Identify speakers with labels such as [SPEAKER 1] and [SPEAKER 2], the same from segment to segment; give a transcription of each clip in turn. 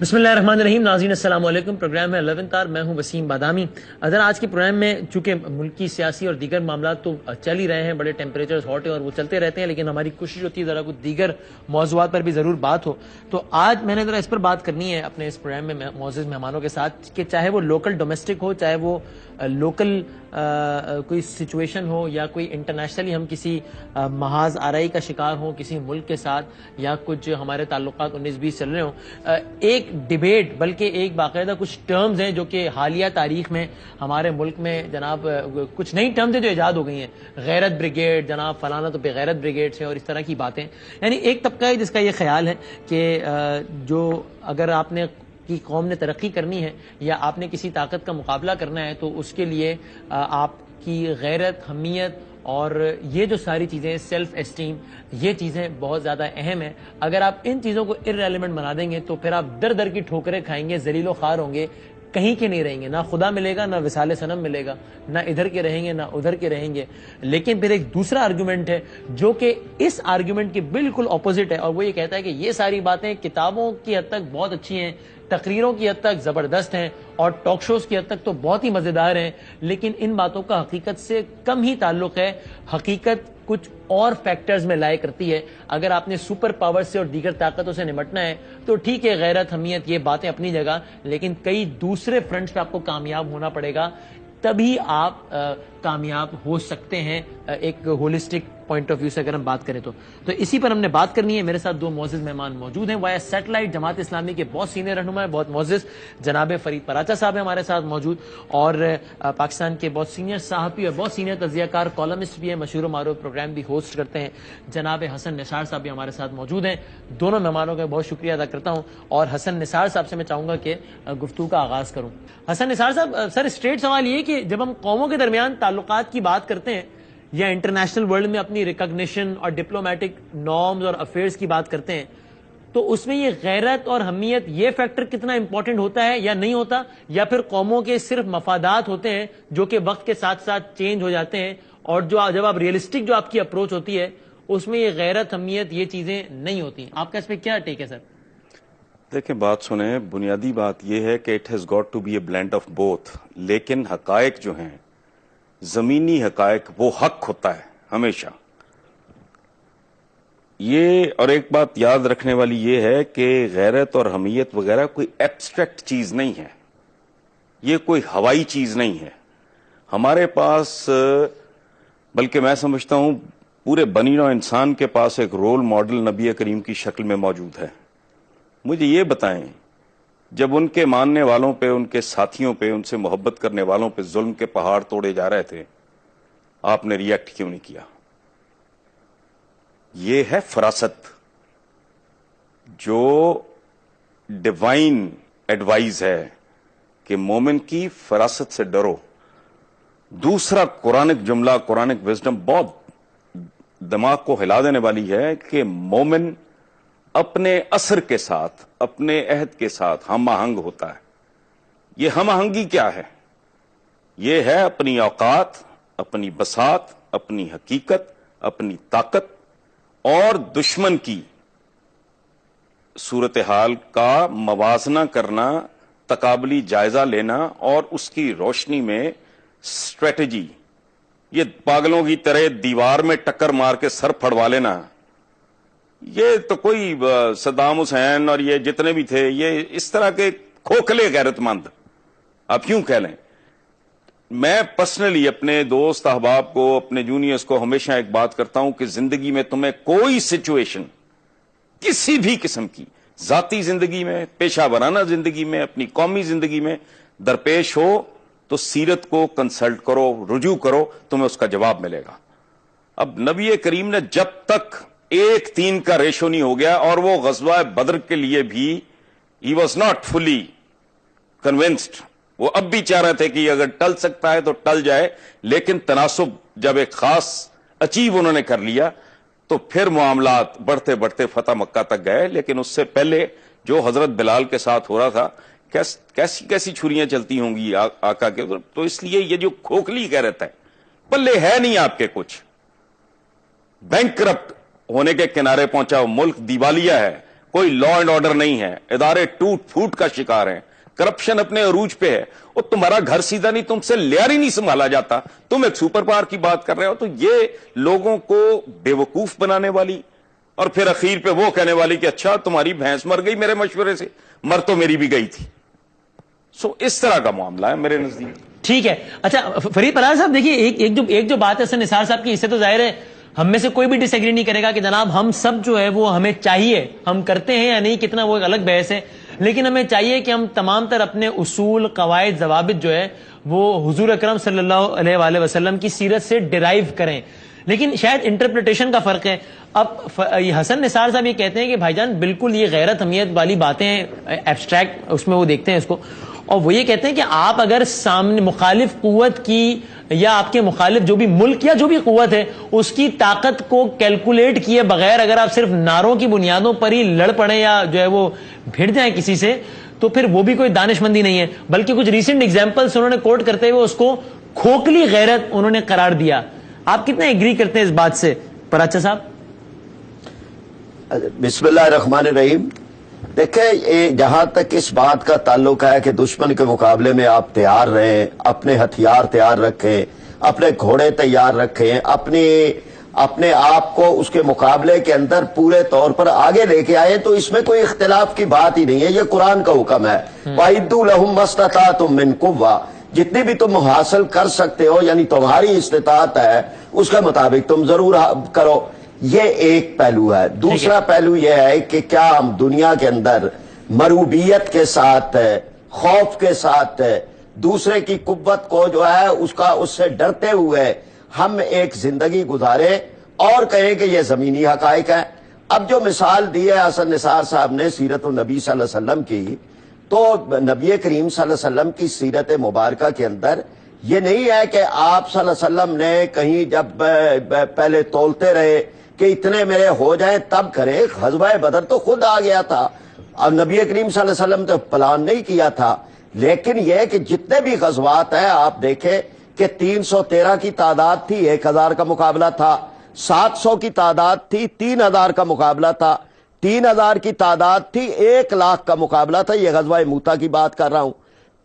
[SPEAKER 1] بسم اللہ الرحمن الرحیم. ناظرین السلام علیکم. پروگرام ہے 11 آر. میں ہوں وسیم بادامی. اگر آج کے پروگرام میں چونکہ ملکی سیاسی اور دیگر معاملات تو چل ہی رہے ہیں, بڑے ٹیمپریچرز ہاٹ ہیں اور وہ چلتے رہتے ہیں, لیکن ہماری کوشش ہوتی ہے ذرا کچھ دیگر موضوعات پر بھی ضرور بات ہو. تو آج میں نے ذرا اس پر بات کرنی ہے اپنے اس پروگرام میں معزز مہمانوں کے ساتھ کہ چاہے وہ لوکل ڈومیسٹک ہو, چاہے وہ لوکل کوئی سچویشن ہو, یا کوئی انٹرنیشنلی ہم کسی محاذ آرائی کا شکار ہوں کسی ملک کے ساتھ, یا کچھ ہمارے تعلقات 19-20 چل رہے ہوں, ایک ڈیبیٹ بلکہ ایک باقاعدہ کچھ ٹرمز ہیں جو کہ حالیہ تاریخ میں ہمارے ملک میں جناب کچھ نئی ٹرمز ہیں جو ایجاد ہو گئی ہیں. غیرت بریگیڈ, جناب فلانا تو بغیرت بریگیڈ سے, اور اس طرح کی باتیں. یعنی ایک طبقہ ہے جس کا یہ خیال ہے کہ جو اگر آپ نے کی قوم نے ترقی کرنی ہے یا آپ نے کسی طاقت کا مقابلہ کرنا ہے تو اس کے لیے آپ کی غیرت, حمیت اور یہ جو ساری چیزیں, سیلف اسٹیم, یہ چیزیں بہت زیادہ اہم ہیں. اگر آپ ان چیزوں کو ارریلیونٹ بنا دیں گے تو پھر آپ در در کی ٹھوکریں کھائیں گے, ذلیل و خوار ہوں گے, کہیں کے نہیں رہیں گے, نہ خدا ملے گا, نہ وصال صنم ملے گا, نہ ادھر کے رہیں گے نہ ادھر کے رہیں گے. لیکن پھر ایک دوسرا آرگومنٹ ہے جو کہ اس آرگومنٹ کے بالکل اپوزٹ ہے, اور وہ یہ کہتا ہے کہ یہ ساری باتیں کتابوں کی حد تک بہت اچھی ہیں, تقریروں کی حد تک زبردست ہیں, اور ٹاک شوز کی حد تک تو بہت ہی مزیدار ہیں, لیکن ان باتوں کا حقیقت سے کم ہی تعلق ہے. حقیقت کچھ اور فیکٹرز میں لائے کرتی ہے. اگر آپ نے سپر پاور سے اور دیگر طاقتوں سے نمٹنا ہے تو ٹھیک ہے, غیرت, حمیت, یہ باتیں اپنی جگہ, لیکن کئی دوسرے فرنٹس پہ آپ کو کامیاب ہونا پڑے گا, تبھی آپ کامیاب ہو سکتے ہیں ایک ہولسٹک پوائنٹ آف ویو سے اگر ہم بات کریں تو اسی پر ہم نے بات کرنی ہے. میرے ساتھ دو معزز مہمان موجود ہیں. وایا سیٹلائٹ جماعت اسلامی کے بہت سینئر رہنما, بہت معزز جناب فرید پراچا صاحب ہیں ہمارے ساتھ موجود, اور پاکستان کے بہت سینئر صحافی اور بہت سینئر تجزیہ کار, کالمسٹ بھی ہیں, مشہور و معروف پروگرام بھی ہوسٹ کرتے ہیں, جناب حسن نثار صاحب بھی ہمارے ساتھ موجود ہیں. دونوں مہمانوں کا بہت شکریہ ادا کرتا ہوں, اور حسن نثار صاحب سے میں چاہوں گا کہ گفتگو کا آغاز کروں. حسن نثار صاحب, سر اسٹریٹ سوال یہ کہ جب ہم قوموں کے درمیان تعلقات کی بات کرتے ہیں یا انٹرنیشنل ورلڈ میں اپنی ریکگنیشن اور ڈپلومیٹک نارمز اور افیئرز کی بات کرتے ہیں, تو اس میں یہ غیرت اور حمیت یہ فیکٹر کتنا امپورٹنٹ ہوتا ہے یا نہیں ہوتا, یا پھر قوموں کے صرف مفادات ہوتے ہیں جو کہ وقت کے ساتھ ساتھ چینج ہو جاتے ہیں, اور جو جب آپ ریئلسٹک جو آپ کی اپروچ ہوتی ہے اس میں یہ غیرت, حمیت, یہ چیزیں نہیں ہوتی. آپ کا اس پہ کیا ٹیک ہے سر؟
[SPEAKER 2] دیکھیں, بات سنیں, بنیادی بات یہ ہے کہ it has got to be a blend of both, لیکن حقائق جو ہیں, زمینی حقائق, وہ حق ہوتا ہے ہمیشہ. یہ اور ایک بات یاد رکھنے والی یہ ہے کہ غیرت اور حمیت وغیرہ کوئی ایبسٹریکٹ چیز نہیں ہے, یہ کوئی ہوائی چیز نہیں ہے. ہمارے پاس, بلکہ میں سمجھتا ہوں پورے بنی نوع انسان کے پاس ایک رول ماڈل نبی کریم کی شکل میں موجود ہے. مجھے یہ بتائیں, جب ان کے ماننے والوں پہ, ان کے ساتھیوں پہ, ان سے محبت کرنے والوں پہ ظلم کے پہاڑ توڑے جا رہے تھے, آپ نے ریئیکٹ کیوں نہیں کیا؟ یہ ہے فراست, جو ڈیوائن ایڈوائز ہے کہ مومن کی فراست سے ڈرو. دوسرا قرآنک جملہ, قرآنک وزڈم بہت دماغ کو ہلا دینے والی ہے کہ مومن اپنے اثر کے ساتھ, اپنے عہد کے ساتھ ہم آہنگ ہوتا ہے. یہ ہم آہنگی کیا ہے؟ یہ ہے اپنی اوقات, اپنی بساط, اپنی حقیقت, اپنی طاقت اور دشمن کی صورتحال کا موازنہ کرنا, تقابلی جائزہ لینا, اور اس کی روشنی میں اسٹریٹجی. یہ پاگلوں کی طرح دیوار میں ٹکر مار کے سر پھڑوا لینا, یہ تو کوئی صدام حسین اور یہ جتنے بھی تھے, یہ اس طرح کے کھوکھلے غیرت مند آپ کیوں کہہ لیں. میں پرسنلی اپنے دوست احباب کو, اپنے جونیئرز کو ہمیشہ ایک بات کرتا ہوں کہ زندگی میں تمہیں کوئی سچویشن کسی بھی قسم کی, ذاتی زندگی میں, پیشہ ورانہ زندگی میں, اپنی قومی زندگی میں درپیش ہو تو سیرت کو کنسلٹ کرو, رجوع کرو, تمہیں اس کا جواب ملے گا. اب نبی کریم نے جب تک 1:3 کا ریشو نہیں ہو گیا, اور وہ غزوہ بدر کے لیے بھی he was not fully convinced, وہ اب بھی چاہ رہے تھے کہ اگر ٹل سکتا ہے تو ٹل جائے, لیکن تناسب جب ایک خاص اچیو انہوں نے کر لیا تو پھر معاملات بڑھتے بڑھتے فتح مکہ تک گئے. لیکن اس سے پہلے جو حضرت بلال کے ساتھ ہو رہا تھا, کیسی کیسی چھریاں چلتی ہوں گی آقا کے, تو اس لیے یہ جو کھوکھلی کہہ رہتا ہے, پلے ہے نہیں آپ کے کچھ, بینک کرپٹ ہونے کے کنارے پہنچا, ملک دیوالیہ ہے, کوئی لا اینڈ آرڈر نہیں ہے, ادارے ٹوٹ پھوٹ کا شکار ہیں, کرپشن اپنے عروج پہ ہے, اور تمہارا گھر سیدھا نہیں, تم سے لیار ہی نہیں سنبھالا جاتا, تم ایک سپر پاور کی بات کر رہے ہو. تو یہ لوگوں کو بے وقوف بنانے والی, اور پھر اخیر پہ وہ کہنے والی کہ اچھا تمہاری بھینس مر گئی میرے مشورے سے, مر تو میری بھی گئی تھی. اس طرح کا معاملہ ہے میرے نزدیک.
[SPEAKER 1] ٹھیک ہے. اچھا فرید پرار صاحب دیکھیے, ایک جو بات ہے حسن نثار صاحب کی, اس سے تو ظاہر ہے ہم میں سے کوئی بھی ڈس ایگری نہیں کرے گا کہ جناب ہم سب جو ہے وہ ہمیں چاہیے, ہم کرتے ہیں یا نہیں کتنا وہ ایک الگ بحث ہے, لیکن ہمیں چاہیے کہ ہم تمام تر اپنے اصول, قواعد, ضوابط جو ہے وہ حضور اکرم صلی اللہ علیہ وآلہ وسلم کی سیرت سے ڈرائیو کریں, لیکن شاید انٹرپریٹیشن کا فرق ہے. اب حسن نثار صاحب یہ کہتے ہیں کہ بھائی جان بالکل یہ غیرت حمیت والی باتیں ہیں, ایبسٹریکٹ اس میں وہ دیکھتے ہیں اس کو, اور وہ یہ کہتے ہیں کہ آپ اگر سامنے مخالف قوت کی یا آپ کے مخالف جو بھی ملک یا جو بھی قوت ہے اس کی طاقت کو کیلکولیٹ کیے بغیر اگر آپ صرف نعروں کی بنیادوں پر ہی لڑ پڑیں یا جو ہے وہ بھیڑ جائیں کسی سے, تو پھر وہ بھی کوئی دانش مندی نہیں ہے, بلکہ کچھ ریسنٹ ایگزامپلس انہوں نے کوٹ کرتے ہوئے اس کو کھوکھلی غیرت انہوں نے قرار دیا. آپ کتنا ایگری کرتے ہیں اس بات سے پراچا صاحب؟
[SPEAKER 3] بسم اللہ الرحمن الرحیم. دیکھیں, جہاں تک اس بات کا تعلق ہے کہ دشمن کے مقابلے میں آپ تیار رہیں, اپنے ہتھیار تیار رکھیں, اپنے گھوڑے تیار رکھیں, اپنے آپ کو اس کے مقابلے کے اندر پورے طور پر آگے لے کے آئے, تو اس میں کوئی اختلاف کی بات ہی نہیں ہے. یہ قرآن کا حکم ہے, وَأَعِدُّوا لَهُم مَّا اسْتَطَعْتُم مِّن قُوَّةٍ, جتنی بھی تم حاصل کر سکتے ہو, یعنی تمہاری استطاعت ہے اس کے مطابق تم ضرور کرو. یہ ایک پہلو ہے. دوسرا پہلو یہ ہے کہ کیا ہم دنیا کے اندر مروبیت کے ساتھ, خوف کے ساتھ, دوسرے کی قوت کو جو ہے اس سے ڈرتے ہوئے ہم ایک زندگی گزارے اور کہیں کہ یہ زمینی حقائق ہیں. اب جو مثال دی ہے حسن نثار صاحب نے سیرت النبی صلی اللہ علیہ وسلم کی, تو نبی کریم صلی اللہ علیہ وسلم کی سیرت مبارکہ کے اندر یہ نہیں ہے کہ آپ صلی اللہ علیہ وسلم نے کہیں جب پہلے تولتے رہے کہ اتنے میرے ہو جائیں تب کرے. غزوہ بدر تو خود آ گیا تھا, اب نبی کریم صلی اللہ علیہ وسلم تو پلان نہیں کیا تھا. لیکن یہ کہ جتنے بھی غزوات ہیں آپ دیکھیں کہ 313 کی تعداد تھی, 1000 کا مقابلہ تھا, 700 کی تعداد تھی, 3000 کا مقابلہ تھا, 3000 کی تعداد تھی, 1,00,000 کا مقابلہ تھا. یہ غزوہ موتا کی بات کر رہا ہوں.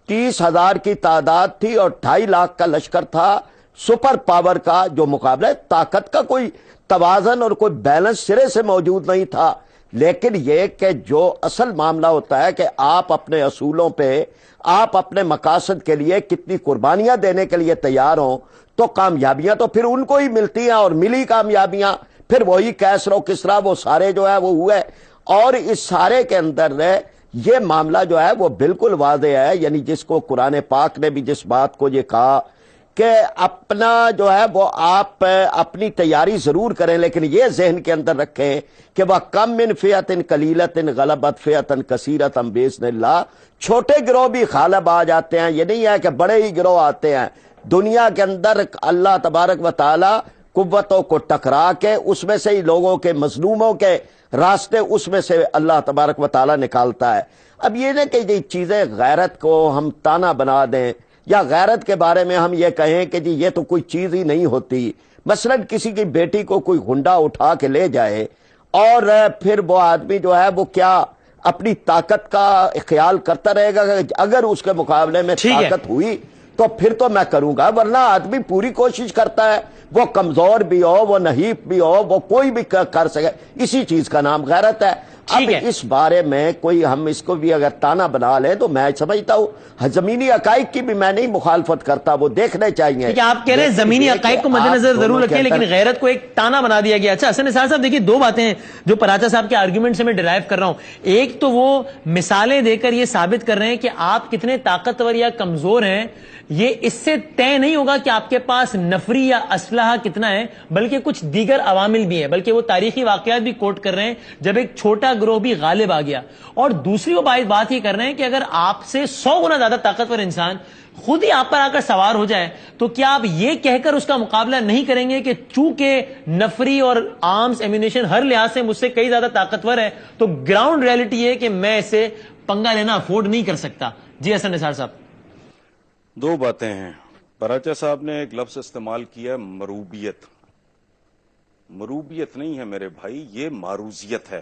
[SPEAKER 3] 30,000 کی تعداد تھی اور 2,50,000 کا لشکر تھا. سپر پاور کا جو مقابلہ, طاقت کا کوئی توازن اور کوئی بیلنس سرے سے موجود نہیں تھا. لیکن یہ کہ جو اصل معاملہ ہوتا ہے کہ آپ اپنے اصولوں پہ, آپ اپنے مقاصد کے لیے کتنی قربانیاں دینے کے لیے تیار ہوں, تو کامیابیاں تو پھر ان کو ہی ملتی ہیں, اور ملی کامیابیاں پھر وہی کیسر و کسرا وہ سارے جو ہے وہ ہوئے. اور اس سارے کے اندر یہ معاملہ جو ہے وہ بالکل واضح ہے, یعنی جس کو قرآن پاک نے بھی جس بات کو یہ کہا کہ اپنا جو ہے وہ آپ اپنی تیاری ضرور کریں, لیکن یہ ذہن کے اندر رکھیں کہ وہ کم من فئۃ قلیلۃ غلبت فئۃ کثیرۃ بإذن اللہ. چھوٹے گروہ بھی غالب آ جاتے ہیں, یہ نہیں ہے کہ بڑے ہی گروہ آتے ہیں. دنیا کے اندر اللہ تبارک و تعالی قوتوں کو ٹکرا کے اس میں سے ہی لوگوں کے, مظلوموں کے راستے اس میں سے اللہ تبارک و تعالی نکالتا ہے. اب یہ نہ کہ یہ چیزیں غیرت کو ہم تانا بنا دیں, یا غیرت کے بارے میں ہم یہ کہیں کہ جی یہ تو کوئی چیز ہی نہیں ہوتی. مثلا کسی کی بیٹی کو کوئی گنڈا اٹھا کے لے جائے, اور پھر وہ آدمی جو ہے وہ کیا اپنی طاقت کا خیال کرتا رہے گا کہ اگر اس کے مقابلے میں طاقت ہوئی تو پھر تو میں کروں گا, ورنہ آدمی پوری کوشش کرتا ہے, وہ کمزور بھی ہو, وہ نحیف بھی ہو, وہ کوئی بھی کر سکے. اسی چیز کا نام غیرت ہے. اب اس بارے میں کوئی ہم اس کو بھی اگر تانا بنا لیں تو میں سمجھتا ہوں زمینی حقائق کی بھی میں نہیں مخالفت کرتا, وہ دیکھنے چاہیے.
[SPEAKER 1] آپ کہہ رہے ہیں زمینی حقائق کو مد نظر ضرور رکھیں, لیکن غیرت کو ایک تانا بنا دیا گیا. اچھا حسن نثار صاحب دیکھیے, دو باتیں ہیں جو پراچا صاحب کے آرگیومنٹ سے میں ڈرائیو کر رہا ہوں. ایک تو وہ مثالیں دے کر یہ ثابت کر رہے ہیں کہ آپ کتنے طاقتور یا کمزور ہیں, یہ اس سے طے نہیں ہوگا کہ آپ کے پاس نفری یا اسلحہ کتنا ہے, بلکہ کچھ دیگر عوامل بھی ہیں. بلکہ وہ تاریخی واقعات بھی کوٹ کر رہے ہیں جب ایک چھوٹا گروہ بھی غالب آ گیا. اور دوسری وہ بات یہ کر رہے ہیں کہ اگر آپ سے 100 گنا زیادہ طاقتور انسان خود ہی آپ پر آ کر سوار ہو جائے, تو کیا آپ یہ کہہ کر اس کا مقابلہ نہیں کریں گے کہ چونکہ نفری اور آرمز ایمونیشن ہر لحاظ سے مجھ سے کئی زیادہ طاقتور ہے, تو گراؤنڈ ریئلٹی یہ کہ میں اسے پنگا لینا افورڈ نہیں کر سکتا. جی حسن نثار صاحب.
[SPEAKER 2] دو باتیں ہیں. پراچا صاحب نے ایک لفظ استعمال کیا ہے مروبیت. مروبیت نہیں ہے میرے بھائی, یہ معروضیت ہے.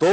[SPEAKER 2] 2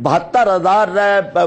[SPEAKER 3] 72,000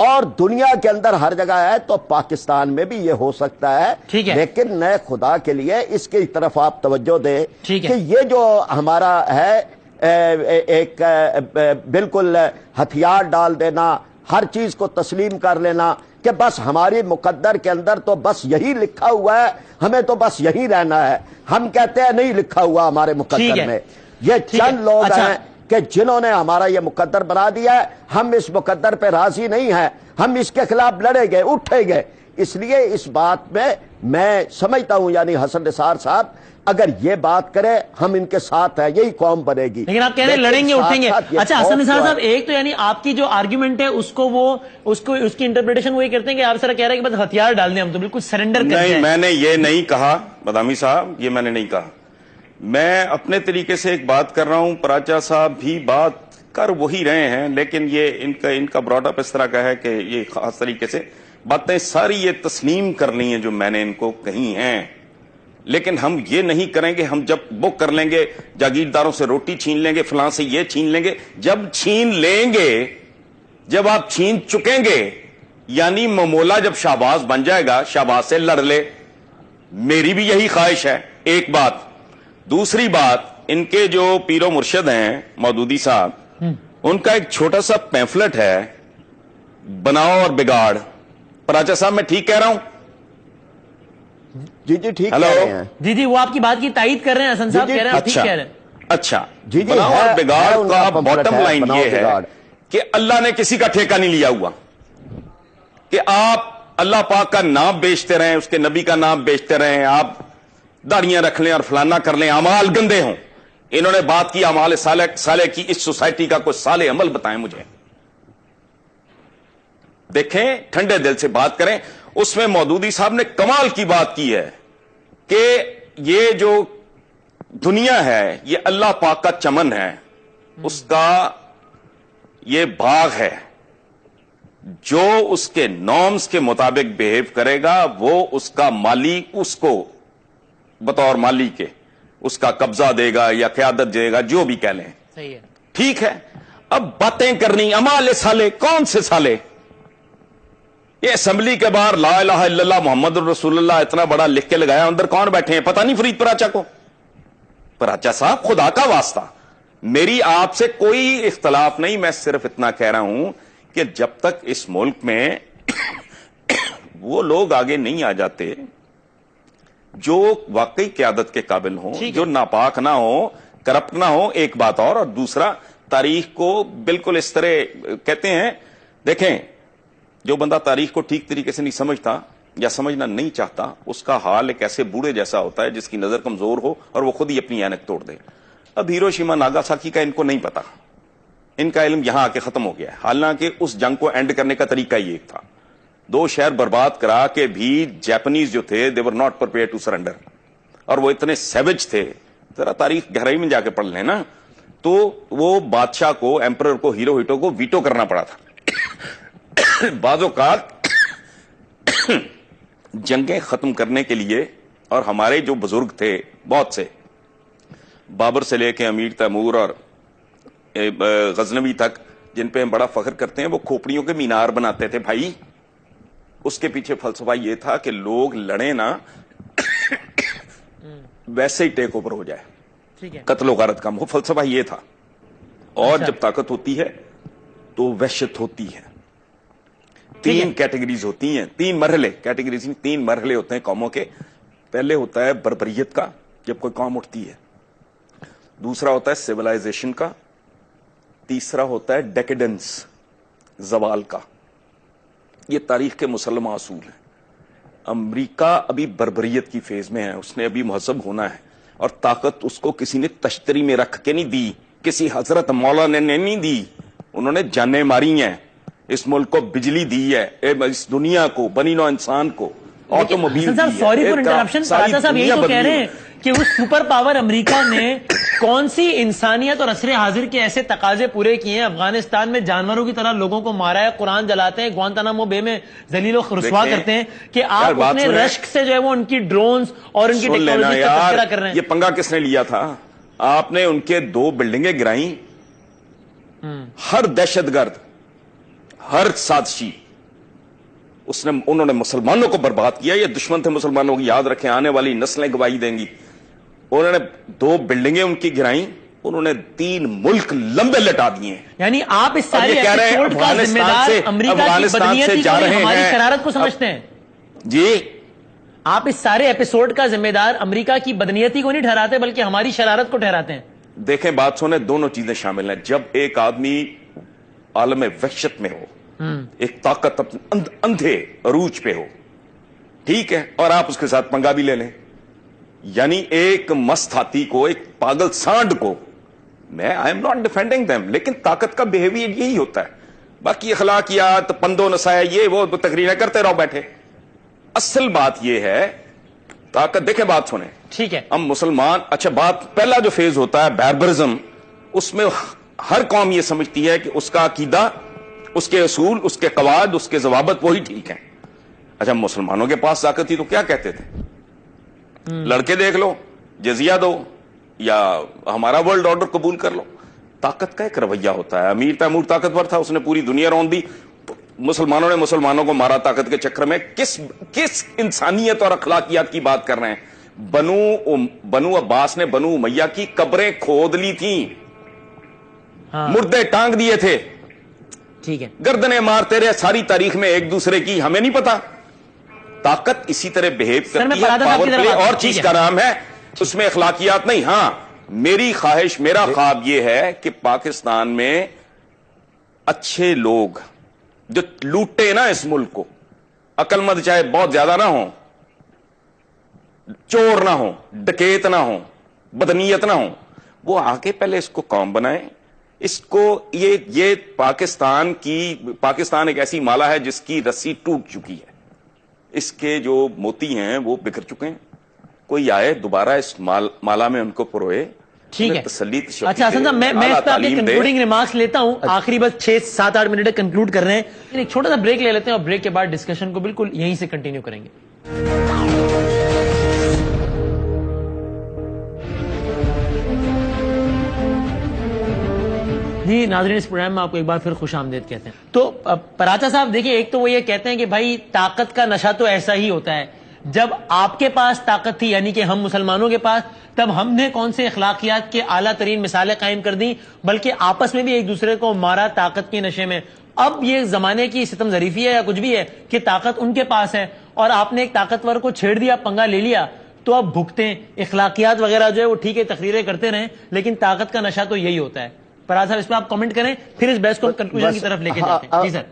[SPEAKER 3] اور دنیا کے اندر ہر جگہ ہے، تو پاکستان میں بھی یہ ہو سکتا ہے۔
[SPEAKER 1] ٹھیک ہے،
[SPEAKER 3] لیکن نئے خدا کے لیے اس کی طرف آپ توجہ دیں
[SPEAKER 1] ٹھیک ہے
[SPEAKER 3] کہ یہ جو ہمارا ہے ایک بالکل ہتھیار ڈال دینا، ہر چیز کو تسلیم کر لینا کہ بس ہماری مقدر کے اندر تو بس یہی لکھا ہوا ہے، ہمیں تو بس یہی رہنا ہے۔ ہم کہتے ہیں نہیں لکھا ہوا ہمارے مقدر میں۔ یہ چند لوگ ہیں کہ جنہوں نے ہمارا یہ مقدر بنا دیا ہے، ہم اس مقدر پہ راضی نہیں ہیں، ہم اس کے خلاف لڑیں گے، اٹھیں گے۔ اس لیے اس بات میں سمجھتا ہوں یعنی حسن نثار صاحب اگر یہ بات کرے ہم ان کے ساتھ ہیں، یہی قوم بنے گی۔
[SPEAKER 1] لیکن آپ کہہ رہے ہیں لڑیں گے، اٹھیں گے۔ اچھا حسن نثار صاحب، ایک تو یعنی آپ کی جو آرگیومنٹ ہے اس کی انٹرپریٹیشن وہی کرتے ہیں کہ آپ سر کہہ رہے ہیں کہ بس ہتھیار ڈال دیں، ہم تو بالکل سرنڈر کرتے ہیں۔
[SPEAKER 2] نہیں، میں نے یہ نہیں کہا بادامی صاحب، یہ میں نے نہیں کہا۔ میں اپنے طریقے سے ایک بات کر رہا ہوں، پراچا صاحب بھی بات کر وہی رہے ہیں، لیکن یہ ان کا براڈ اپ اس طرح کا ہے کہ یہ خاص طریقے سے باتیں ساری یہ تسلیم کرنی ہیں جو میں نے ان کو کہی ہیں، لیکن ہم یہ نہیں کریں گے۔ ہم جب بک کر لیں گے، جاگیرداروں سے روٹی چھین لیں گے، فلاں سے یہ چھین لیں گے، جب چھین لیں گے، جب آپ چھین چکیں گے، یعنی ممولا جب شہباز بن جائے گا، شہباز سے لڑ لے۔ میری بھی یہی خواہش ہے، ایک بات۔ دوسری بات، ان کے جو پیر و مرشد ہیں مودودی صاحب، ان کا ایک چھوٹا سا پیمفلٹ ہے، بناؤ اور بگاڑ۔ پراچا صاحب میں ٹھیک کہہ رہا ہوں؟
[SPEAKER 3] جی ٹھیک کہہ رہے ہیں۔
[SPEAKER 1] جی وہ آپ کی بات کی تائید کر رہے ہیں حسن صاحب، کہہ رہے ہیں ٹھیک کہہ رہے ہیں۔
[SPEAKER 2] اچھا، بناؤ اور بگاڑ کا باٹم لائن یہ ہے کہ اللہ نے کسی کا ٹھیکہ نہیں لیا ہوا کہ آپ اللہ پاک کا نام بیچتے رہیں، اس کے نبی کا نام بیچتے رہیں، آپ داڑیاں رکھ لیں اور فلانا کر لیں، اعمال گندے ہوں۔ انہوں نے بات کی اعمال صالح کی، اس سوسائٹی کا کوئی صالح عمل بتائیں مجھے۔ دیکھیں، ٹھنڈے دل سے بات کریں۔ اس میں مودودی صاحب نے کمال کی بات کی ہے کہ یہ جو دنیا ہے یہ اللہ پاک کا چمن ہے، اس کا یہ باغ ہے، جو اس کے نارمز کے مطابق بیہیو کرے گا وہ اس کا مالی اس کو بطور مالی کے اس کا قبضہ دے گا یا قیادت دے گا، جو بھی کہہ لیں۔
[SPEAKER 1] صحیح ہے،
[SPEAKER 2] ٹھیک ہے۔ اب باتیں کرنی اعمال صالح، کون سے صالح؟ یہ اسمبلی کے باہر لا الہ الا اللہ محمد الرسول اللہ اتنا بڑا لکھ کے لگایا، اندر کون بیٹھے ہیں پتہ نہیں فرید پراچا کو۔ پراچا صاحب خدا کا واسطہ، میری آپ سے کوئی اختلاف نہیں، میں صرف اتنا کہہ رہا ہوں کہ جب تک اس ملک میں وہ لوگ آگے نہیں آ جاتے جو واقعی قیادت کے قابل ہوں، جو ناپاک نہ ہو، کرپٹ نہ ہو، ایک بات اور دوسرا تاریخ کو بالکل اس طرح کہتے ہیں، دیکھیں جو بندہ تاریخ کو ٹھیک طریقے سے نہیں سمجھتا یا سمجھنا نہیں چاہتا، اس کا حال ایک ایسے بوڑھے جیسا ہوتا ہے جس کی نظر کمزور ہو اور وہ خود ہی اپنی اینک توڑ دے۔ اب ہیروشیما ناگاساکی کا ان کو نہیں پتا، ان کا علم یہاں آ کے ختم ہو گیا ہے، حالانکہ اس جنگ کو اینڈ کرنے کا طریقہ یہ ایک تھا، 2 شہر برباد کرا کے بھی جاپنیز جو تھے they were not prepared to surrender، اور وہ اتنے سیوج تھے، ذرا تاریخ گہرائی میں جا کے پڑھ لیں نا، تو وہ بادشاہ کو، ایمپرر کو، ہیروہیٹو کو ویٹو کرنا پڑا تھا۔ بعض اوقات جنگیں ختم کرنے کے لیے، اور ہمارے جو بزرگ تھے بہت سے، بابر سے لے کے امیر تیمور اور غزنوی تک، جن پہ ہم بڑا فخر کرتے ہیں، وہ کھوپڑیوں کے مینار بناتے تھے بھائی۔ اس کے پیچھے فلسفہ یہ تھا کہ لوگ لڑیں نا، ویسے ہی ٹیک اوور ہو جائے، قتل و غارت کم ہو، فلسفہ یہ تھا۔ اور جب طاقت ہوتی ہے تو وحشت ہوتی ہے۔ 3 کیٹیگریز ہوتی ہیں، 3 مرحلے، کیٹیگریز 3 مرحلے ہوتے ہیں قوموں کے۔ پہلے ہوتا ہے بربریت کا، جب کوئی قوم اٹھتی ہے۔ دوسرا ہوتا ہے سیولائزیشن کا۔ تیسرا ہوتا ہے ڈیکیڈنس، زوال کا۔ یہ تاریخ کے مسلمہ اصول ہیں۔ امریکہ ابھی بربریت کی فیز میں ہے، اس نے ابھی مہذب ہونا ہے، اور طاقت اس کو کسی نے تشتری میں رکھ کے نہیں دی، کسی حضرت مولانا نے نہیں دی، انہوں نے جانیں ماری ہیں، اس ملک کو بجلی دی ہے، اس دنیا کو، بنی نوع انسان کو آٹوموبائل دی ہے۔
[SPEAKER 1] سوری فار انٹرپشن، راجا صاحب یہی تو کہہ رہے ہیں کہ وہ سپر پاور امریکہ نے کون سی انسانیت اور عصر حاضر کے ایسے تقاضے پورے کیے ہیں؟ افغانستان میں جانوروں کی طرح لوگوں کو مارا ہے، قرآن جلاتے ہیں، گوانتانامو بے میں ذلیل و رسوا کرتے ہیں، کہ آپ اپنے رشک سے جو ہے وہ ان کی ڈرونز اور ان کی ٹیکنالوجی کا تذکرہ کر رہے ہیں۔
[SPEAKER 2] یہ پنگا کس نے لیا تھا؟ آپ نے ان کے 2 بلڈنگیں گرائیں، ہر دہشت گرد، ہر سازشی انہوں نے مسلمانوں کو برباد کیا. یہ دشمن تھے مسلمانوں کی, یاد رکھیں, آنے والی نسلیں گواہی دیں گی. انہوں نے 2 بلڈنگیں ان کی گرائیں, انہوں نے 3 ملک لمبے لٹا دیے ہیں.
[SPEAKER 1] یعنی آپ اس سارے ایپیسوڈ کا ذمہ دار امریکہ کی بدنیتی کو ہماری شرارت کو سمجھتے ہیں؟
[SPEAKER 2] جی,
[SPEAKER 1] آپ اس سارے ایپیسوڈ کا ذمہ دار امریکہ کی بدنیتی کو نہیں ٹھہراتے بلکہ ہماری شرارت کو ٹھہراتے ہیں.
[SPEAKER 2] دیکھیں بات سنیں, دونوں چیزیں شامل ہیں. جب ایک آدمی عالم وحشت میں ہو, ایک طاقت اندھے عروج پہ ہو, ٹھیک ہے, اور آپ اس کے ساتھ پنگا بھی لے لیں, یعنی ایک مست ہاتھی کو, ایک پاگل سانڈ کو, میں I am not defending them, لیکن طاقت کا بیہیویئر یہی ہوتا ہے. باقی اخلاقیات, پندو نسایا, یہ وہ تقریریں کرتے رہو بیٹھے. اصل بات یہ ہے طاقت. دیکھیں بات سنیں,
[SPEAKER 1] ٹھیک ہے,
[SPEAKER 2] ہم مسلمان, اچھا بات, پہلا جو فیز ہوتا ہے باربرزم, اس میں ہر قوم یہ سمجھتی ہے کہ اس کا عقیدہ, اس کے اصول, اس کے قواعد, اس کے ضوابط وہی ٹھیک ہیں. اچھا مسلمانوں کے پاس طاقت تھی تو کیا کہتے تھے؟ لڑکے دیکھ لو, جزیہ دو, یا ہمارا ورلڈ آرڈر قبول کر لو. طاقت کا ایک رویہ ہوتا ہے. امیر تیمور طاقتور تھا, اس نے پوری دنیا رون دی. مسلمانوں نے مسلمانوں کو مارا طاقت کے چکر میں. کس انسانیت اور اخلاقیات کی بات کر رہے ہیں؟ بنو عباس نے بنو امیہ کی قبریں کھود لی تھیں, مردے ٹانگ دیے تھے,
[SPEAKER 1] ٹھیک ہے,
[SPEAKER 2] گردنیں مارتے رہے ساری تاریخ میں ایک دوسرے کی, ہمیں نہیں پتا. طاقت اسی طرح بہیو کرتی ہے, پاور پلے اور چیز کا نام ہے, اس میں اخلاقیات نہیں. ہاں میری خواہش, میرا خواب یہ ہے کہ پاکستان میں اچھے لوگ جو لوٹے نا اس ملک کو, عقل مند چاہے بہت زیادہ نہ ہوں, چور نہ ہوں, ڈکیت نہ ہوں, بدنیت نہ ہوں, وہ آ کے پہلے اس کو قوم بنائیں. اس کو یہ پاکستان ایک ایسی مالا ہے جس کی رسی ٹوٹ چکی ہے, اس کے جو موتی ہیں وہ بکھر چکے ہیں. کوئی آئے دوبارہ اس مالا میں ان کو پروئے,
[SPEAKER 1] ٹھیک ہے.
[SPEAKER 2] تسلی.
[SPEAKER 1] اچھا حسن صاحب, میں اس پہ آپ کے کنکلوڈنگ ریمارکس لیتا ہوں, آخری بس 6-7-8 منٹ کنکلوڈ کر رہے ہیں. ایک چھوٹا سا بریک لے لیتے ہیں اور بریک کے بعد ڈسکشن کو بالکل یہیں سے کنٹینیو کریں گے. جی ناظرین, اس پروگرام میں آپ کو ایک بار پھر خوش آمدید کہتے ہیں. تو پراچا صاحب دیکھیں, ایک تو وہ یہ کہتے ہیں کہ بھائی طاقت کا نشہ تو ایسا ہی ہوتا ہے. جب آپ کے پاس طاقت تھی, یعنی کہ ہم مسلمانوں کے پاس, تب ہم نے کون سے اخلاقیات کے اعلیٰ ترین مثالیں قائم کر دیں, بلکہ آپس میں بھی ایک دوسرے کو مارا طاقت کے نشے میں. اب یہ زمانے کی ستم ظریفی ہے یا کچھ بھی ہے کہ طاقت ان کے پاس ہے اور آپ نے ایک طاقتور کو چھیڑ دیا, پنگا لے لیا, تو اب بھگتے. اخلاقیات وغیرہ جو ہے وہ ٹھیک ہے, تقریریں کرتے رہیں, لیکن طاقت کا نشہ تو یہی ہوتا ہے. پراز صاحب اس پہ آپ کامنٹ کریں, پھر اس بحث کو کنکلوژن کی طرف لے کے جاتے ہیں. جی سر.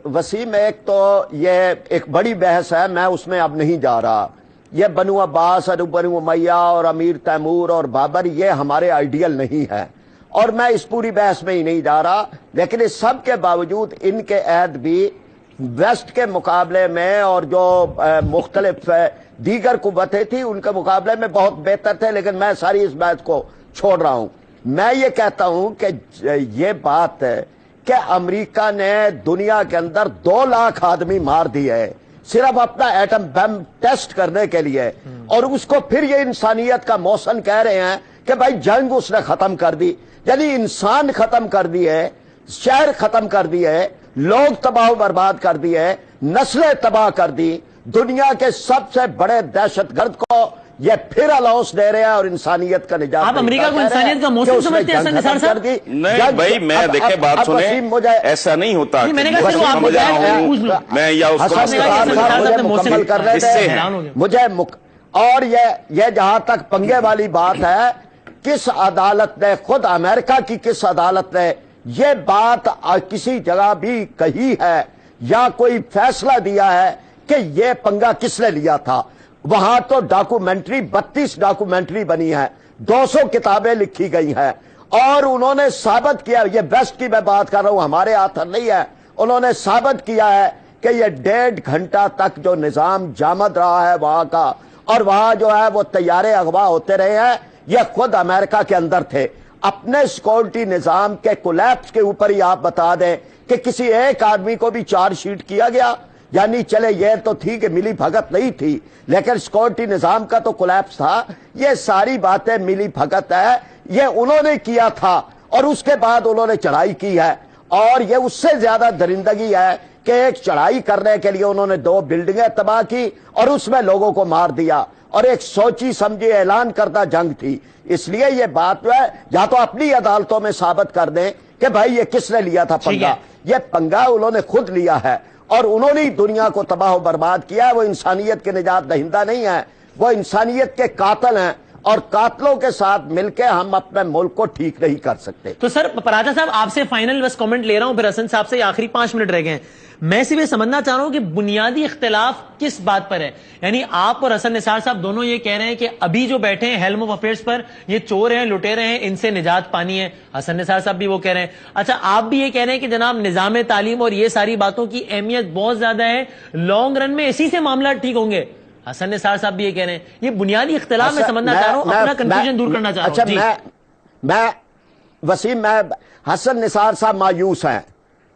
[SPEAKER 3] وسیم, ایک تو یہ ایک بڑی بحث ہے, میں اس میں اب نہیں جا رہا. یہ بنو عباس اور بنو امیہ اور امیر تیمور اور بابر, یہ ہمارے آئیڈیل نہیں ہے, اور میں اس پوری بحث میں ہی نہیں جا رہا. لیکن اس سب کے باوجود ان کے عہد بھی ویسٹ کے مقابلے میں اور جو مختلف دیگر قوتیں تھیں ان کے مقابلے میں بہت بہتر تھے. لیکن میں ساری اس بات کو چھوڑ رہا ہوں. میں یہ کہتا ہوں کہ یہ بات ہے کہ امریکہ نے دنیا کے اندر 2 لاکھ آدمی مار دیے ہے صرف اپنا ایٹم بم ٹیسٹ کرنے کے لیے, اور اس کو پھر یہ انسانیت کا محسن کہہ رہے ہیں کہ بھائی جنگ اس نے ختم کر دی. یعنی انسان ختم کر دیے, شہر ختم کر دیے, لوگ تباہ و برباد کر دیے, نسلیں تباہ کر دی. دنیا کے سب سے بڑے دہشت گرد کو یہ پھر الاؤنس دے رہے ہیں اور انسانیت کا نجات.
[SPEAKER 1] آپ امریکہ کو انسانیت کا موسم سمجھتے ہیں حسن نثار صاحب؟
[SPEAKER 2] نہیں بھائی, میں دیکھیں بات سنیں, ایسا نہیں ہوتا. میں یا اس کو
[SPEAKER 3] مکمل کر رہے تھے مجھے, اور یہ جہاں تک پنگے والی بات ہے, کس عدالت نے, خود امریکہ کی کس عدالت نے یہ بات کسی جگہ بھی کہی ہے یا کوئی فیصلہ دیا ہے کہ یہ پنگا کس نے لیا تھا؟ وہاں تو ڈاکومنٹری 32 ڈاکومنٹری بنی ہے, 200 کتابیں لکھی گئی ہیں, اور انہوں نے ثابت کیا, یہ بیسٹ کی میں بات کر رہا ہوں, ہمارے ہاتھ نہیں ہے, انہوں نے ثابت کیا ہے کہ یہ 1.5 گھنٹہ تک جو نظام جامد رہا ہے وہاں کا, اور وہاں جو ہے وہ طیارے اغوا ہوتے رہے ہیں, یہ خود امریکہ کے اندر تھے. اپنے سیکورٹی نظام کے کولیپس کے اوپر ہی آپ بتا دیں کہ کسی ایک آدمی کو بھی چارج شیٹ کیا گیا. یعنی چلے یہ تو تھی کہ ملی بھگت نہیں تھی, لیکن سیکورٹی نظام کا تو کولیپس تھا. یہ ساری باتیں ملی بھگت ہے, یہ انہوں نے کیا تھا, اور اس کے بعد انہوں نے چڑھائی کی ہے, اور یہ اس سے زیادہ درندگی ہے کہ ایک چڑھائی کرنے کے لیے انہوں نے 2 بلڈنگیں تباہ کی اور اس میں لوگوں کو مار دیا، اور ایک سوچی سمجھی اعلان کردہ جنگ تھی. اس لیے یہ بات جو ہے یا تو اپنی عدالتوں میں ثابت کر دیں کہ بھائی یہ کس نے لیا تھا پنگا. یہ پنگا انہوں نے خود لیا ہے اور انہوں نے دنیا کو تباہ و برباد کیا ہے. وہ انسانیت کے نجات دہندہ نہیں ہیں، وہ انسانیت کے قاتل ہیں، اور قاتلوں کے ساتھ مل کے ہم اپنے ملک کو ٹھیک نہیں کر سکتے.
[SPEAKER 1] تو سر پراجا صاحب آپ سے فائنل بس کامنٹ لے رہا ہوں، پھر حسن صاحب سے آخری 5 منٹ رہ گئے ہیں. میں صرف یہ سمجھنا چاہ رہا ہوں کہ بنیادی اختلاف کس بات پر ہے. یعنی آپ اور حسن نثار صاحب دونوں یہ کہہ رہے ہیں کہ ابھی جو بیٹھے ہیں ہیلم آف افیئرس پر یہ چور ہیں، لٹیرے ہیں، ان سے نجات پانی ہے. حسن نثار صاحب بھی وہ کہہ رہے ہیں. اچھا آپ بھی یہ کہہ رہے ہیں کہ جناب نظام تعلیم اور یہ ساری باتوں کی اہمیت بہت زیادہ ہے، لانگ رن میں اسی سے معاملات ٹھیک ہوں گے. حسن نثار صاحب بھی یہ کہہ رہے ہیں. یہ بنیادی اختلاف میں سمجھنا چاہ رہا ہوں، اپنا کنفیوژن دور کرنا چاہ رہا ہوں.
[SPEAKER 3] میں وسیم، میں حسن نثار صاحب مایوس ہیں.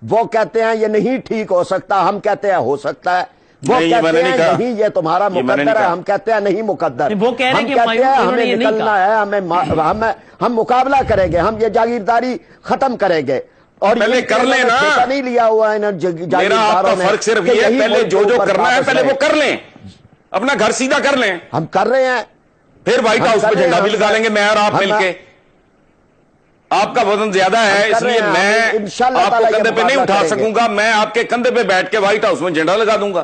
[SPEAKER 3] وہ کہتے ہیں یہ نہیں ٹھیک ہو سکتا، ہم کہتے ہیں ہو سکتا ہے. وہ کہتے ہیں نہیں یہ تمہارا مقدر ہے، ہم کہتے ہیں نہیں مقدر.
[SPEAKER 1] وہ کہہ رہے ہیں
[SPEAKER 3] ہمیں نکلنا ہے، ہم مقابلہ کریں گے، ہم یہ جاگیرداری ختم کریں گے. اور
[SPEAKER 2] پہلے کر لیں نا،
[SPEAKER 3] نہیں لیا ہوا ہے
[SPEAKER 2] میرا آپ کا فرق صرف یہ ہے پہلے جو کرنا ہے پہلے وہ کر لیں، اپنا گھر سیدھا کر لیں.
[SPEAKER 3] ہم کر رہے ہیں،
[SPEAKER 2] پھر وائٹ ہاؤس پہ جھنڈا بھی لگا لیں گے میں اور آپ مل کے. آپ کا وزن زیادہ ہے اس لیے میں آپ کو کندھے پہ نہیں اٹھا سکوں گا، میں آپ کے کندھے پہ بیٹھ کے وائٹ ہاؤس میں جھنڈا لگا دوں گا.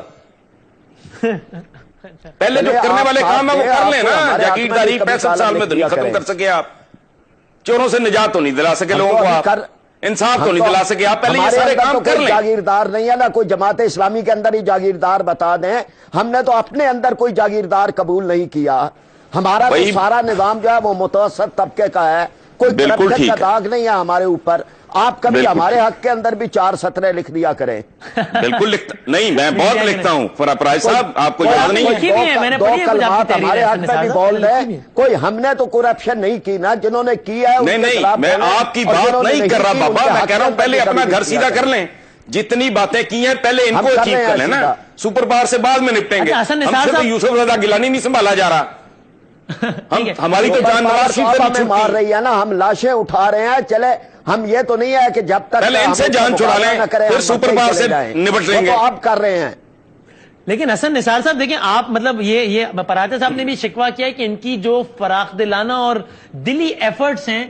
[SPEAKER 2] پہلے جو کرنے والے کام ہے وہ کر لیں نا. جاگیرداری 65 سال میں دنیا ختم کر سکے آپ، چوروں سے نجات تو نہیں دلا سکے لوگوں کو، آپ انصاف تو نہیں دلا سکے آپ. پہلے یہ سارے کام کر لیں.
[SPEAKER 3] جاگیردار نہیں ہے نا کوئی جماعت اسلامی کے اندر ہی جاگیردار بتا دیں. ہم نے تو اپنے اندر کوئی جاگیردار قبول نہیں کیا. ہمارا تو سارا نظام جو ہے وہ متوسط طبقے کا ہے، کوئی کرپشن کا داغ نہیں ہے ہمارے اوپر. آپ کبھی ہمارے حق کے اندر بھی 4 سطریں لکھ دیا کریں.
[SPEAKER 2] بالکل لکھتا نہیں، میں بہت لکھتا ہوں. فراز صاحب آپ کو یاد نہیں ہے
[SPEAKER 3] 2 کلمات ہمارے حق میں بھی بول رہے. کوئی ہم نے تو کرپشن نہیں کی نا، جنہوں نے کیا ہے
[SPEAKER 2] نہیں. میں آپ کی بات نہیں کر رہا بابا، میں کہہ رہا ہوں پہلے اپنا گھر سیدھا کر لیں. جتنی باتیں کی ہیں پہلے ان کو اچیو کر لیں نا. سپر پاور سے بعد میں نپٹیں گے. ہم سے تو یوسف رضا گیلانی نہیں سنبھالا جا رہا. ہماری تو جان نواز شریف سے
[SPEAKER 3] ہمیں مار رہی ہے نا، ہم لاشیں اٹھا رہے ہیں. چلے ہم یہ تو نہیں ہے کہ جب تک
[SPEAKER 2] پہلے ان سے جان چھڑا لیں پھر سپر پاور سے نپٹ لیں گے.
[SPEAKER 3] تو آپ کر رہے ہیں.
[SPEAKER 1] لیکن حسن نثار صاحب دیکھیں آپ مطلب یہ پراجا صاحب نے بھی شکوہ کیا ہے کہ ان کی جو فراخ دلانہ اور دلی ایفرٹس ہیں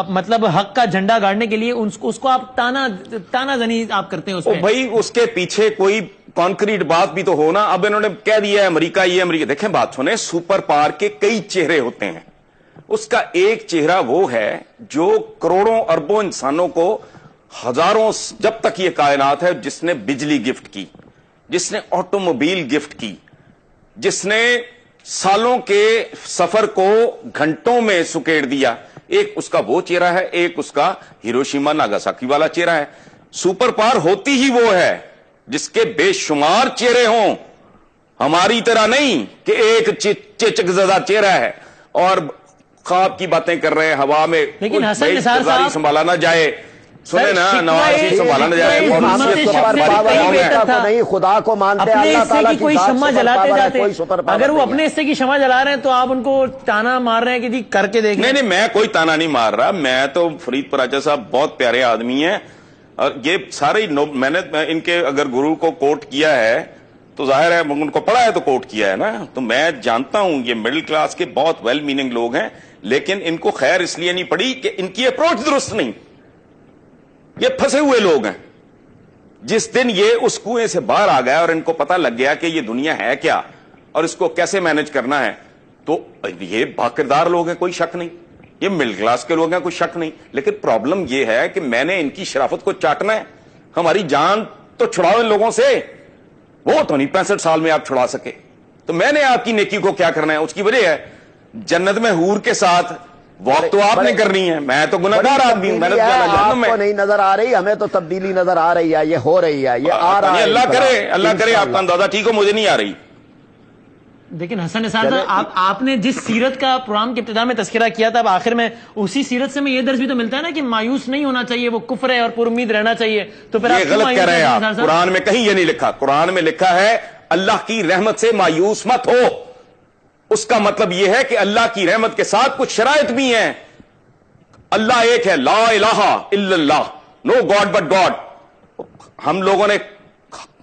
[SPEAKER 1] مطلب حق کا جھنڈا گاڑنے کے لیے اس کو آپ تانا زنی آپ کرتے ہیں اس میں.
[SPEAKER 2] بھائی اس کے پیچھے کوئی کانکریٹ بات بھی تو ہو نا. اب انہوں نے کہہ دیا ہے امریکہ یہ امریکہ. دیکھیں بات سنیں، سپر پاور کے کئی چہرے ہوتے ہیں. اس کا ایک چہرہ وہ ہے جو کروڑوں اربوں انسانوں کو ہزاروں جب تک یہ کائنات ہے، جس نے بجلی گفٹ کی، جس نے آٹو موبائل گفٹ کی، جس نے سالوں کے سفر کو گھنٹوں میں سکیڑ دیا. ایک اس کا وہ چہرہ ہے، ایک اس کا ہیروشیما ناگاساکی والا چہرہ ہے. سپر پاور ہوتی ہی وہ ہے جس کے بے شمار چہرے ہوں، ہماری طرح نہیں کہ ایک چچک زدہ چہرہ ہے اور خواب کی باتیں کر رہے ہیں ہوا میں.
[SPEAKER 1] لیکن حسن نثار صاحب
[SPEAKER 2] سنبھالا نہ جائے، سنیں نا، نواز شریف سنبھالا نہ جائے.
[SPEAKER 3] نہیں خدا کو مانتے، اللہ تعالیٰ
[SPEAKER 1] کی کوئی شمع جلاتے جاتے. اگر وہ اپنے حصے کی شمع جلا رہے ہیں تو آپ ان کو تانا مار رہے ہیں کہ جی کر کے دیکھیں.
[SPEAKER 2] نہیں میں کوئی تانا نہیں مار رہا. میں تو فرید پراجا صاحب بہت پیارے آدمی ہیں، اور یہ سارے میں نے ان کے اگر گرو کو کوٹ کیا ہے تو ظاہر ہے ان کو پڑھا ہے تو کوٹ کیا ہے نا. تو میں جانتا ہوں یہ مڈل کلاس کے بہت ویل میننگ لوگ ہیں، لیکن ان کو خیر اس لیے نہیں پڑی کہ ان کی اپروچ درست نہیں. یہ پھنسے ہوئے لوگ ہیں. جس دن یہ اس کنویں سے باہر آ گیا اور ان کو پتا لگ گیا کہ یہ دنیا ہے کیا اور اس کو کیسے مینج کرنا ہے، تو یہ باکردار لوگ ہیں، کوئی شک نہیں. یہ مڈل کلاس کے لوگ ہیں، کوئی شک نہیں. لیکن پرابلم یہ ہے کہ میں نے ان کی شرافت کو چاٹنا ہے. ہماری جان تو چھڑاؤ ان لوگوں سے، وہ تو نہیں 65 سال میں آپ چھڑا سکے. تو میں نے آپ کی نیکی کو کیا کرنا ہے، اس کی وجہ ہے جنت میں حور کے ساتھ واک تو آپ نے کرنی ہے. میں تو گناہگار آدمی ہوں، میں نے جہنم میں.
[SPEAKER 3] آپ کو نہیں نظر آ رہی، ہمیں تو تبدیلی نظر آ رہی ہے. یہ ہو رہی ہے، یہ آ رہا ہے.
[SPEAKER 2] اللہ کرے آپ کا اندازہ ٹھیک ہو، مجھے نہیں آ رہی.
[SPEAKER 1] لیکن حسن نثار صاحب آپ نے جس سیرت کا پروگرام کے ابتدا میں تذکرہ کیا تھا، اب آخر میں اسی سیرت سے میں یہ درس بھی تو ملتا ہے نا کہ مایوس نہیں ہونا چاہیے، وہ کفر ہے اور پر امید رہنا چاہیے. تو پھر
[SPEAKER 2] یہ غلط کہہ رہے ہیں آپ. قرآن میں کہیں یہ نہیں لکھا. قرآن میں لکھا ہے اللہ کی رحمت سے مایوس مت ہو. اس کا مطلب یہ ہے کہ اللہ کی رحمت کے ساتھ کچھ شرائط بھی ہیں. اللہ ایک ہے، لا الہ الا اللہ، نو گاڈ بٹ گاڈ. ہم لوگوں نے